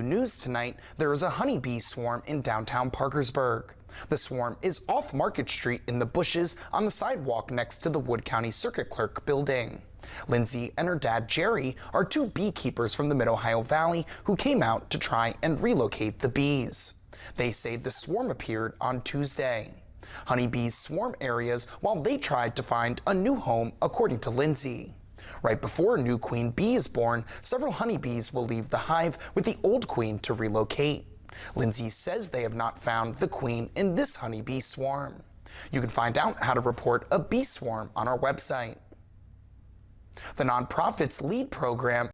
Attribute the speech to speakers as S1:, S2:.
S1: News tonight, there is a honeybee swarm in downtown Parkersburg. The swarm is off Market Street in the bushes on the sidewalk next to the Wood County Circuit Clerk building. Lindsay and her dad Jerry are two beekeepers from the Mid-Ohio Valley who came out to try and relocate the bees. They say the swarm appeared on Tuesday. Honeybees swarm areas while they tried to find a new home, according to Lindsay. Right before a new queen bee is born, several honeybees will leave the hive with the old queen to relocate. Lindsay says they have not found the queen in this honeybee swarm. You can find out how to report a bee swarm on our website. The nonprofit's LEAD program